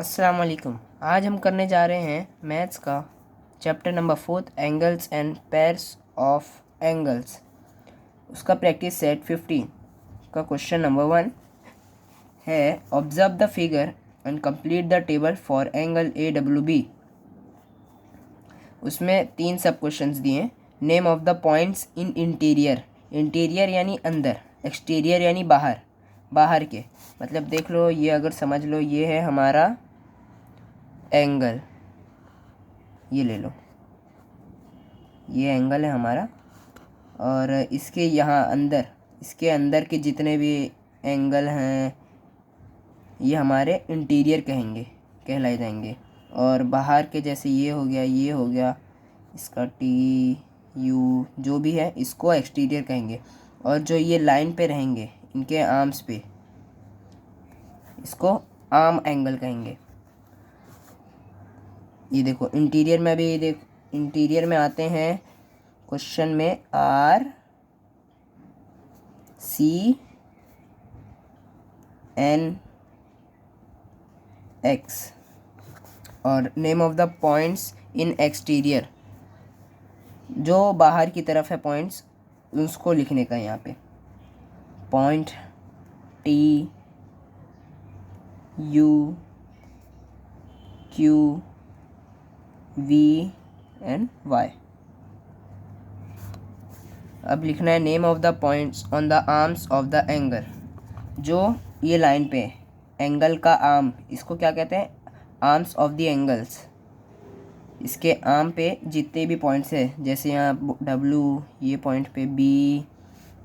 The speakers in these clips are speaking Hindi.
अस्सलाम वालेकुम। आज हम करने जा रहे हैं मैथ्स का chapter number 4 angles and pairs of angles. उसका प्रैक्टिस सेट 15 का क्वेश्चन नंबर 1 है observe the figure and complete the table for angle AWB। उसमें 3 सब क्वेश्चंस दिए। Name of the points in interior, interior यानी अंदर, एक्सटीरियर यानी बाहर, बाहर के मतलब देख लो, ये अगर समझ लो ये है हमारा एंगल, ये ले लो, ये एंगल है हमारा, और इसके यहाँ अंदर, इसके अंदर के जितने भी एंगल हैं ये हमारे इंटीरियर कहलाए जाएंगे। और बाहर के जैसे ये हो गया, ये हो गया, इसका TU जो भी है इसको एक्सटीरियर कहेंगे। और जो ये लाइन पे रहेंगे इनके आर्म्स पे, इसको आर्म एंगल कहेंगे। ये देखो इंटीरियर में, अभी देख इंटीरियर में आते हैं क्वेश्चन में RCNX और name of the points in exterior, जो बाहर की तरफ है पॉइंट्स उसको लिखने का। यहाँ पे point TU Q V and Y। अब लिखना है name of the points on the arms of the angle. जो ये लाइन पे एंगल का आर्म, इसको क्या कहते हैं? Arms of the angles. इसके आर्म पे जितने भी पॉइंट्स है, जैसे यहाँ W, ये पॉइंट पे B,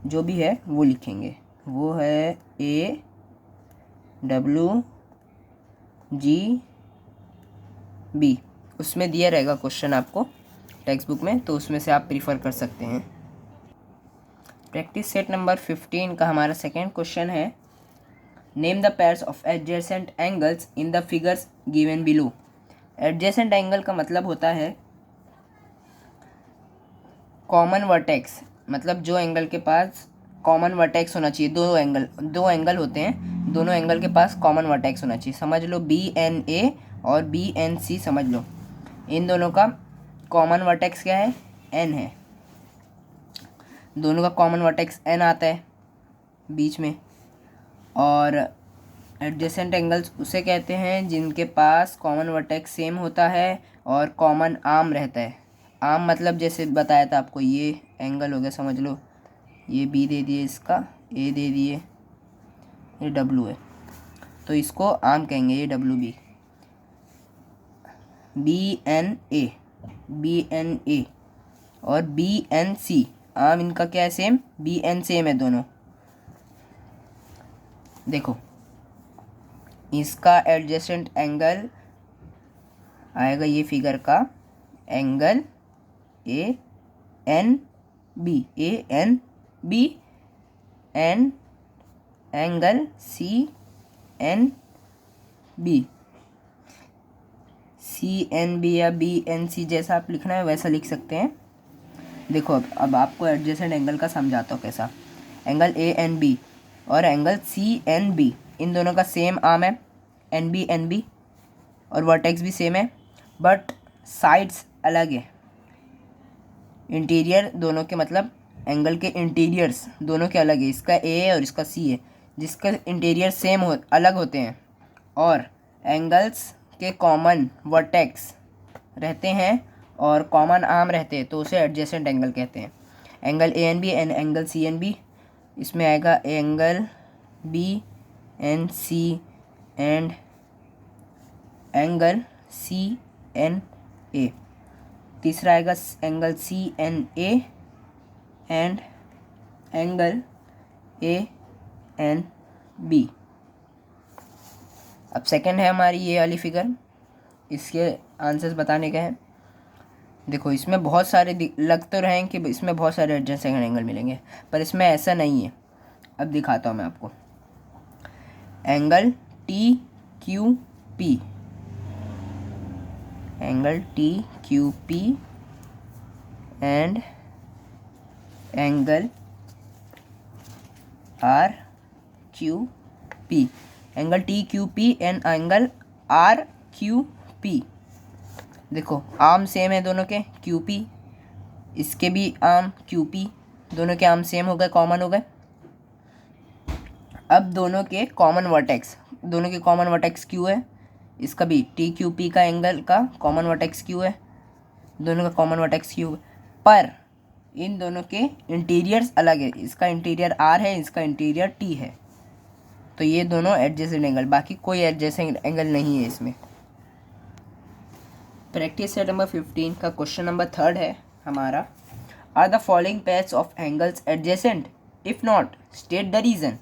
जो भी है वो लिखेंगे। वो है AWGB। उसमें दिया रहेगा क्वेश्चन आपको टेक्स्ट बुक में, तो उसमें से आप प्रीफर कर सकते हैं। प्रैक्टिस सेट नंबर 15 का हमारा सेकेंड क्वेश्चन है name the pairs of adjacent angles in the figures given below. Adjacent angle का मतलब होता है कॉमन वर्टेक्स, मतलब जो एंगल के पास कॉमन वर्टेक्स होना चाहिए। दो एंगल होते हैं, दोनों एंगल के पास कॉमन वर्टेक्स होना चाहिए। समझ लो BNA और BNC, समझ लो इन दोनों का कॉमन वर्टेक्स क्या है? N है। दोनों का कॉमन वर्टेक्स N आता है बीच में। और एडजेसेंट एंगल्स उसे कहते हैं जिनके पास कॉमन वर्टेक्स सेम होता है और कॉमन आर्म रहता है। आर्म मतलब जैसे बताया था आपको, ये एंगल हो गया, समझ लो ये B दे दिए, इसका A दे दिए, ये W है, तो इसको आर्म कहेंगे, ये WB। BNA और BNC आर्म इनका क्या है? सेम। BN सेम है दोनों। देखो इसका एडजेसेंट एंगल आएगा, ये फिगर का angle ANB and angle CNB या BNC, जैसा आप लिखना है वैसा लिख सकते हैं। देखो अब आपको एडजेसेंट एंगल का समझाता हूँ कैसा। एंगल ANB और एंगल CNB, इन दोनों का सेम आर्म है, NB और वर्टेक्स भी सेम है, बट साइड्स अलग है। इंटीरियर दोनों के, मतलब एंगल के इंटीरियर्स दोनों के अलग है। इसका A है और इसका C है, जिसका इंटीरियर सेम अलग होते हैं। और एंगल्स के कॉमन वर्टेक्स रहते हैं और कॉमन आर्म रहते हैं, तो उसे एडजेसेंट एंगल कहते हैं। Angle ANB and angle CNB, इसमें आएगा angle BNC and angle CNA। तीसरा आएगा angle CNA and angle ANB। अब सेकंड है हमारी ये वाली फिगर, इसके आंसर्स बताने के हैं। देखो इसमें बहुत सारे लग तो रहे हैं कि इसमें बहुत सारे एडजेसेंट एंगल मिलेंगे, पर इसमें ऐसा नहीं है। अब दिखाता हूँ मैं आपको। Angle TQP, angle TQP and angle RQP, angle TQP and angle R Q P, देखो आर्म सेम है दोनों के, क्यू पी, इसके भी आर्म क्यू पी, दोनों के आर्म सेम हो गए, कॉमन हो गए। अब दोनों के कॉमन वर्टेक्स, दोनों के कॉमन वर्टेक्स क्यू है, इसका भी टी क्यू पी का एंगल का कॉमन वर्टेक्स क्यू है, दोनों का कॉमन वर्टेक्स क्यू है, पर इन दोनों के इंटीरियर्स अलग है, इसका इंटीरियर आर है, इसका इंटीरियर टी है, तो ये दोनों एडजेसेंट एंगल, बाकी कोई एडजेसेंट एंगल नहीं है इसमें। प्रैक्टिस सेट नंबर 15 का क्वेश्चन नंबर 3 है हमारा, are the following pairs of angles adjacent, if not state the reason.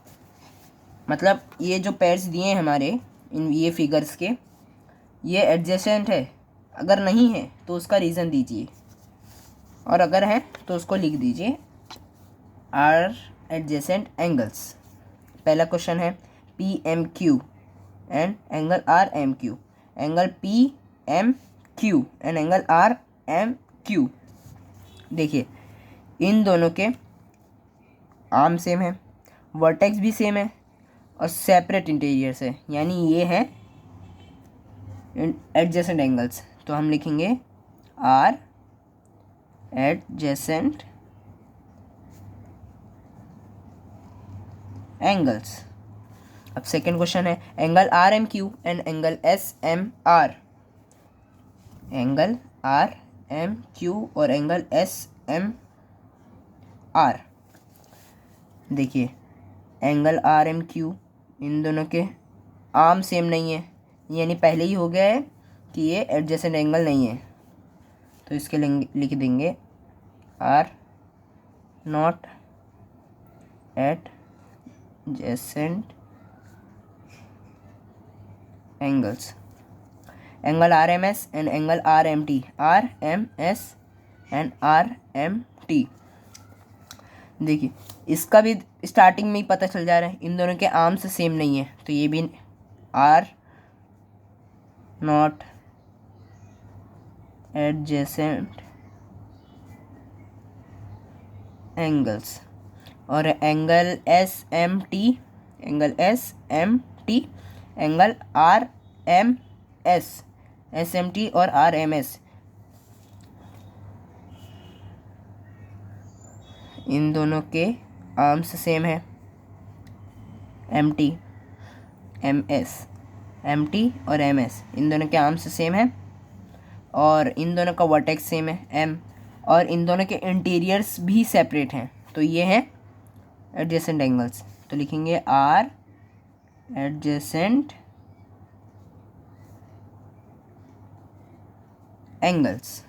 मतलब ये जो पेयर्स दिए हैं हमारे इन ये फिगर्स के, ये एडजेसेंट है, अगर नहीं है तो उसका रीज़न दीजिए, और अगर है तो उसको लिख दीजिए आर एडजेसेंट एंगल्स। पहला क्वेश्चन है P M Q and angle R M Q, angle P M Q and angle R M Q. देखिए इन दोनों के आर्म सेम है, वर्टेक्स भी सेम है, और सेपरेट इंटीरियर्स है, यानी ये है एडजेसेंट एंगल्स। तो हम लिखेंगे आर एडजेसेंट एंगल्स। अब सेकेंड क्वेश्चन है angle R M Q and angle S M R, angle R M Q और एंगल एस एम आर। देखिए एंगल आर एम क्यू, इन दोनों के आर्म सेम नहीं है, यानी पहले ही हो गया है कि ये एडजेसेंट एंगल नहीं है, तो इसके लिख देंगे are not adjacent angles. Angle R M S and angle R M T, R M S and R M T. देखिए इसका भी स्टार्टिंग में ही पता चल जा रहा है, इन दोनों के आर्म्स सेम नहीं है, तो ये भी आर नॉट एडजेसेंट एंगल्स। और angle S M T, angle S M T, angle R M S, S M T और आर एम एस, इन दोनों के आर्म्स सेम है, M T M S, M T और एम एस, इन दोनों के आर्म्स सेम है, और इन दोनों का वर्टेक्स सेम है एम, और इन दोनों के इंटीरियर्स भी सेपरेट हैं, तो ये हैं एडजेसेंट एंगल्स। तो लिखेंगे आर एडजेसेंट एंगल्स।